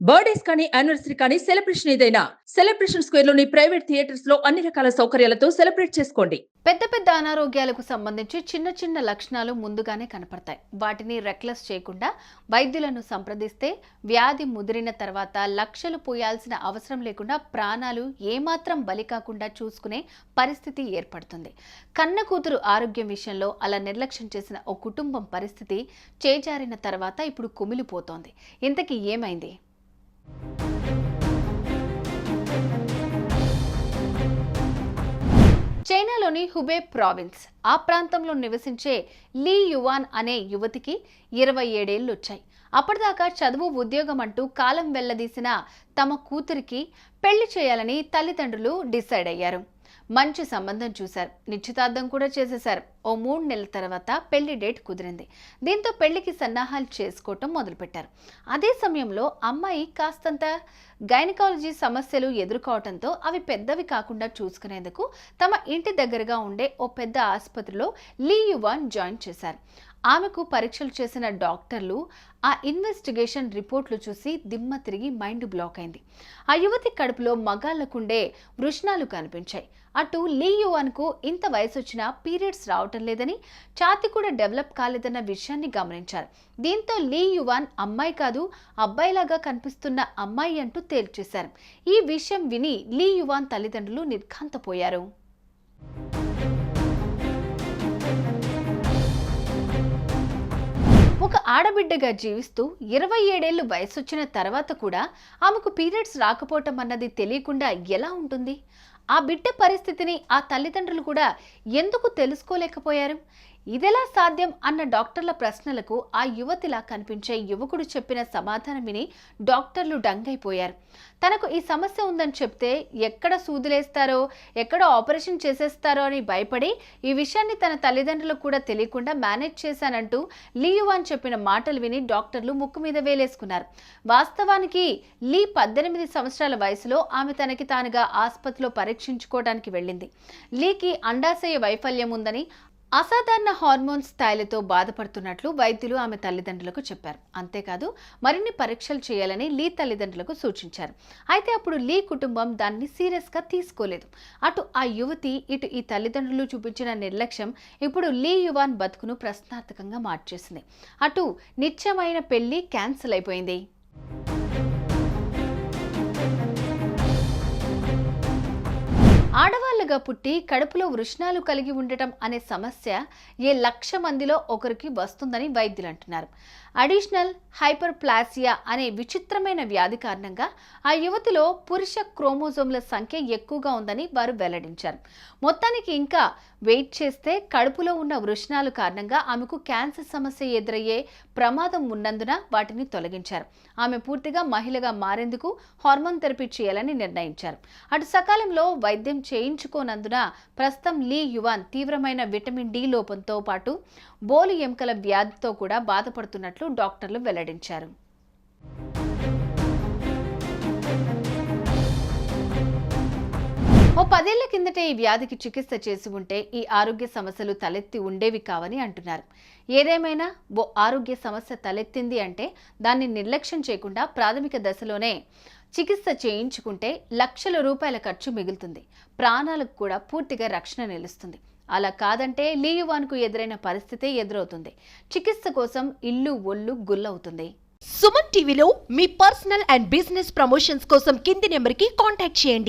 Birthdays కానీ anniversary కానీ celebration ఏదైనా సెలబ్రేషన్ స్క్వేర్ లోని ప్రైవేట్ థియేటర్స్ లో అన్ని రకాల సౌకర్యాలతో సెలబ్రేట్ చేసుకోండి. పెద్ద పెద్ద అనారోగ్యాలకు సంబంధించి చిన్న చిన్న లక్షణాలు ముందుగానే కనపడతాయి. వాటిని రెక్లెస్ చేయకుండా వైద్యులను సంప్రదిస్తే వ్యాధి ముదిరిన తర్వాత లక్షలు పోయాల్సిన అవసరం లేకుండా ప్రాణాలు ఏమాత్రం బలి కాకుండా చూసుకునే పరిస్థితి ఏర్పడుతుంది. కన్న కూతురు ఆరోగ్యం విషయంలో అలా నిర్లక్ష్యం చేసిన ఓ కుటుంబం పరిస్థితి చేజారిన తర్వాత ఇప్పుడు కుమిలిపోతోంది. ఇంతకీ ఏమైంది? చైనాలోని హుబే ప్రావిన్స్ ఆ ప్రాంతంలో నివసించే లీ యువాన్ అనే యువతికి 27 ఏళ్లు వచ్చాయి. అప్పటిదాకా చదువు ఉద్యోగం అంటూ కాలం వెళ్లదీసిన తమ కూతురికి పెళ్లి చేయాలని తల్లిదండ్రులు డిసైడ్ అయ్యారు. మంచి సంబంధం చూశారు, నిశ్చితార్థం కూడా చేసేశారు. ఓ 3 నెలల తర్వాత పెళ్లి డేట్ కుదిరింది. దీంతో పెళ్లికి సన్నాహాలు చేసుకోవటం మొదలుపెట్టారు. అదే సమయంలో అమ్మాయి కాస్తంత గైనకాలజీ సమస్యలు ఎదుర్కోవడంతో అవి పెద్దవి కాకుండా చూసుకునేందుకు తమ ఇంటి దగ్గరగా ఉండే ఓ పెద్ద ఆసుపత్రిలో లీ యువాన్ జాయిన్ చేశారు. ఆమెకు పరీక్షలు చేసిన డాక్టర్లు ఆ ఇన్వెస్టిగేషన్ రిపోర్ట్లు చూసి దిమ్మ తిరిగి మైండ్ బ్లాక్ అయింది. ఆ యువతి కడుపులో మగాళ్లకుండే వృషణాలు కనిపించాయి. అటు లీ యువాన్కు ఇంత వయసు వచ్చినా పీరియడ్స్ రావటం లేదని, ఛాతీ కూడా డెవలప్ కాలేదన్న విషయాన్ని గమనించారు. దీంతో లీ యువాన్ అమ్మాయి కాదు, అబ్బాయిలాగా కనిపిస్తున్న అమ్మాయి అంటూ తేల్చేశారు. ఈ విషయం విని లీ యువాన్ తల్లిదండ్రులు నిర్ఘాంతపోయారు. ఒక ఆడబిడ్డగా జీవిస్తూ 27 ఏళ్లు వయసొచ్చిన తర్వాత కూడా ఆమెకు పీరియడ్స్ రాకపోవటం అన్నది తెలియకుండా ఎలా ఉంటుంది? ఆ బిడ్డ పరిస్థితిని ఆ తల్లిదండ్రులు కూడా ఎందుకు తెలుసుకోలేకపోయారు? ఇదెలా సాధ్యం అన్న డాక్టర్ల ప్రశ్నలకు ఆ యువతిలా కనిపించే యువకుడు చెప్పిన సమాధానం విని డాక్టర్లు డంగైపోయారు. తనకు ఈ సమస్య ఉందని చెప్తే ఎక్కడ సూదులేస్తారో, ఎక్కడ ఆపరేషన్ చేసేస్తారో అని భయపడి ఈ విషయాన్ని తన తల్లిదండ్రులకు కూడా తెలియకుండా మేనేజ్ చేశానంటూ లీ యువాన్ చెప్పిన మాటలు విని డాక్టర్లు ముక్కు మీద వేలేసుకున్నారు. వాస్తవానికి లీ 18 సంవత్సరాల వయసులో ఆమె తనకి తానుగా ఆసుపత్రిలో పరీక్షించుకోవడానికి వెళ్ళింది. లీకి అండాశయ వైఫల్యం ఉందని, అసాధారణ హార్మోన్ స్థాయిలతో బాధపడుతున్నట్లు వైద్యులు ఆమె తల్లిదండ్రులకు చెప్పారు. అంతేకాదు మరిన్ని పరీక్షలు చేయాలని లీ తల్లిదండ్రులకు సూచించారు. అయితే అప్పుడు లీ కుటుంబం దాన్ని సీరియస్గా తీసుకోలేదు. అటు ఆ యువతి, ఇటు ఈ తల్లిదండ్రులు చూపించిన నిర్లక్ష్యం ఇప్పుడు లీ యువాన్ బతుకును ప్రశ్నార్థకంగా మార్చేసింది. అటు నిత్యమైన పెళ్లి క్యాన్సిల్ అయిపోయింది. ఆడవాళ్లుగా పుట్టి కడుపులో వృషణాలు కలిగి ఉండటం అనే సమస్య ఏ 1,00,000 మందిలో ఒకరికి వస్తుందని వైద్యులు అంటున్నారు. అడిషనల్ హైపర్ప్లాసియా అనే విచిత్రమైన వ్యాధి కారణంగా ఆ యువతిలో పురుష క్రోమోజోమ్ల సంఖ్య ఎక్కువగా ఉందని వారు వెల్లడించారు. మొత్తానికి ఇంకా వెయిట్ చేస్తే కడుపులో ఉన్న వృషణాలు కారణంగా ఆమెకు క్యాన్సర్ సమస్య ఎదురయ్యే ప్రమాదం ఉన్నందున వాటిని తొలగించారు. ఆమె పూర్తిగా మహిళగా మారేందుకు హార్మోన్ థెరపీ చేయాలని నిర్ణయించారు. అటు సకాలంలో వైద్యం చేయించుకోనందున ప్రస్తుతం లీ యువాన్ తీవ్రమైన విటమిన్ డి లోపంతో పాటు బోలు ఎముకల వ్యాధితో కూడా బాధపడుతున్నట్లు డాక్టర్లు వెల్లడించారు. ఓ 10 ఏళ్ల కిందటే ఈ వ్యాధికి చికిత్స చేసి ఉంటే ఈ ఆరోగ్య సమస్యలు తలెత్తి ఉండేవి కావని అంటున్నారు. ఏదేమైనా ఓ ఆరోగ్య సమస్య తలెత్తింది అంటే దాన్ని నిర్లక్ష్యం చేయకుండా ప్రాథమిక దశలోనే చికిత్స చేయించుకుంటే లక్షల రూపాయల ఖర్చు మిగులుతుంది. ప్రాణాలకు కూడా పూర్తిగా రక్షణ నిలుస్తుంది. అలా కాదంటే లీ యువాన్కు ఎదురైన పరిస్థితే ఎదురవుతుంది. చికిత్స కోసం ఇల్లు ఒళ్ళు గుల్లవుతుంది. సుమన్ టీవీలో మీ పర్సనల్ అండ్ బిజినెస్ ప్రమోషన్స్ కోసం కింది నెంబర్కి కాంటాక్ట్ చేయండి.